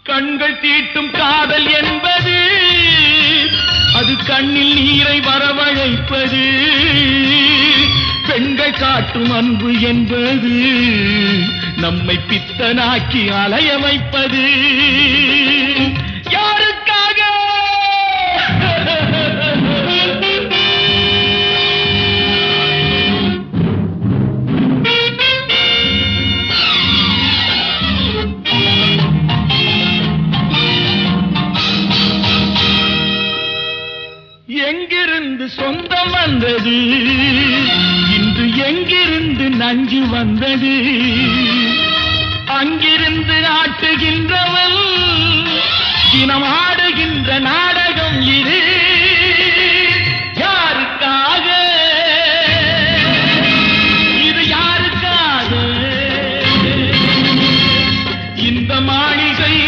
கண்கள் தீட்டும் காதல் என்பது அது கண்ணில் நீரை வரவழைப்பது. பெண்கள் காட்டும் அன்பு என்பது நம்மை பித்தனாக்கி அலைய வைப்பது. யாருக்காக? எங்கிருந்து சொந்தம் வந்தது, இன்று எங்கிருந்து நஞ்சு வந்தது? அங்கிருந்து ஆட்டுகின்றவன் தினம் ஆடுகின்ற